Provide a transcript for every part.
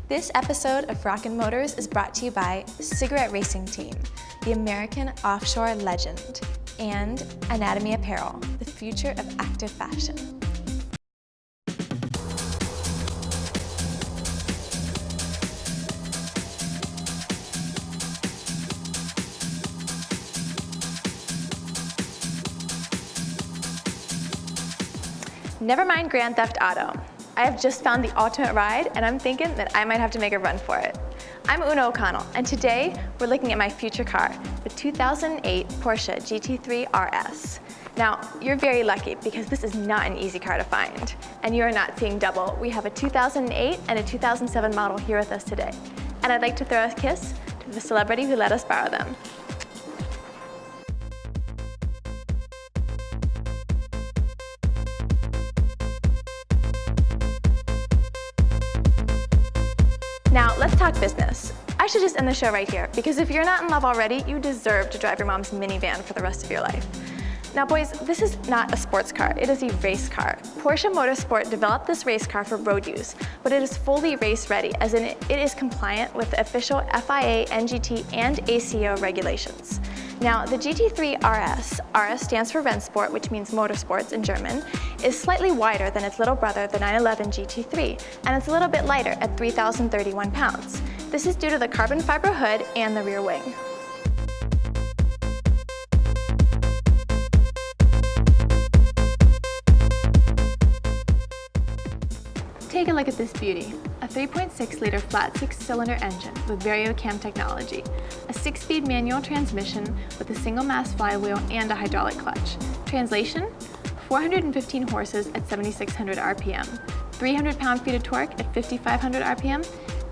This episode of Rockin' Motors is brought to you by Cigarette Racing Team, the American offshore legend, and Anatomy Apparel, the future of active fashion. Never mind Grand Theft Auto. I have just found the ultimate ride, and I'm thinking that I might have to make a run for it. I'm Una O'Connell, and today we're looking at my future car, the 2008 Porsche GT3 RS. Now, you're very lucky because this is not an easy car to find, and you are not seeing double. We have a 2008 and a 2007 model here with us today, and I'd like to throw a kiss to the celebrity who let us borrow them. Now, let's talk business. I should just end the show right here, because if you're not in love already, you deserve to drive your mom's minivan for the rest of your life. Now boys, this is not a sports car, it is a race car. Porsche Motorsport developed this race car for road use, but it is fully race ready, as in it is compliant with the official FIA, NGT, and ACO regulations. Now, the GT3 RS, RS stands for Rennsport, which means motorsports in German, is slightly wider than its little brother, the 911 GT3, and it's a little bit lighter at 3,031 pounds. This is due to the carbon fiber hood and the rear wing. Take a look at this beauty, a 3.6-liter flat six-cylinder engine with Variocam technology, a 6-speed manual transmission with a single-mass flywheel and a hydraulic clutch. Translation, 415 horses at 7,600 RPM, 300 pound-feet of torque at 5,500 RPM,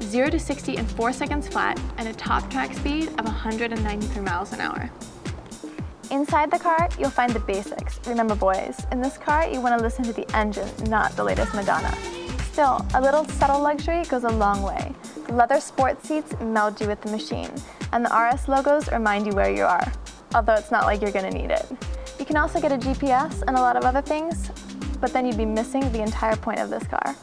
0 to 60 in 4 seconds flat, and a top track speed of 193 miles an hour. Inside the car, you'll find the basics. Remember boys, in this car you want to listen to the engine, not the latest Madonna. Still, a little subtle luxury goes a long way. The leather sport seats meld you with the machine, and the RS logos remind you where you are, although it's not like you're going to need it. You can also get a GPS and a lot of other things, but then you'd be missing the entire point of this car.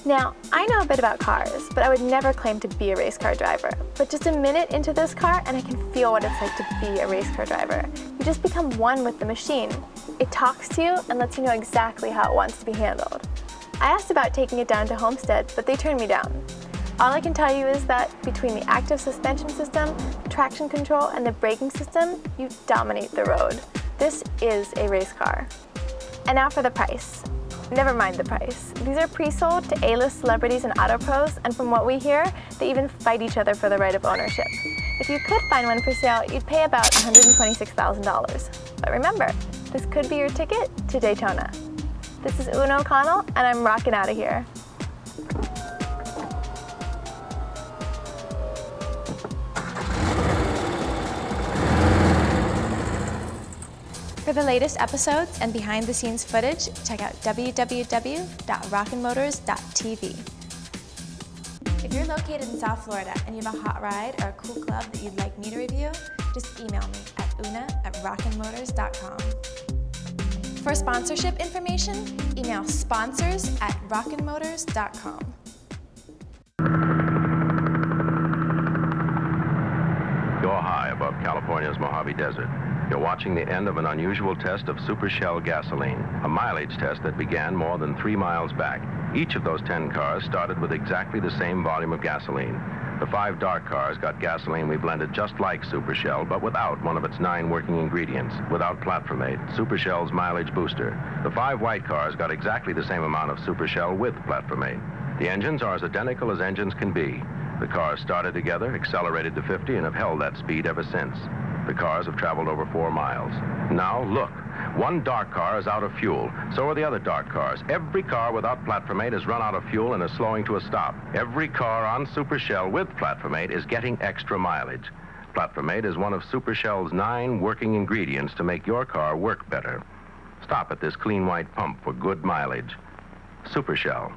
Now, I know a bit about cars, but I would never claim to be a race car driver. But just a minute into this car and I can feel what it's like to be a race car driver. You just become one with the machine. It talks to you and lets you know exactly how it wants to be handled. I asked about taking it down to Homestead, but they turned me down. All I can tell you is that between the active suspension system, traction control, and the braking system, you dominate the road. This is a race car. And now for the price. Never mind the price. These are pre-sold to A-list celebrities and auto pros, and from what we hear, they even fight each other for the right of ownership. If you could find one for sale, you'd pay about $126,000. But remember, this could be your ticket to Daytona. This is Una O'Connell, and I'm rocking out of here. For the latest episodes and behind-the-scenes footage, check out www.rockinmotors.tv. If you're located in South Florida and you have a hot ride or a cool club that you'd like me to review, just email me at una@rockinmotors.com. For sponsorship information, email sponsors@rockinmotors.com. You're high above California's Mojave Desert. You're watching the end of an unusual test of Super Shell gasoline, a mileage test that began more than 3 miles back. Each of those 10 cars started with exactly the same volume of gasoline. The 5 dark cars got gasoline we blended just like Super Shell, but without one of its 9 working ingredients, without platformate, Super Shell's mileage booster. The 5 white cars got exactly the same amount of Super Shell with platformate. The engines are as identical as engines can be. The cars started together, accelerated to 50, and have held that speed ever since. The cars have traveled over 4 miles. Now, look. One dark car is out of fuel. So are the other dark cars. Every car without platformate has run out of fuel and is slowing to a stop. Every car on Super Shell with platformate is getting extra mileage. Platformate is one of Super Shell's 9 working ingredients to make your car work better. Stop at this clean white pump for good mileage. Super Shell.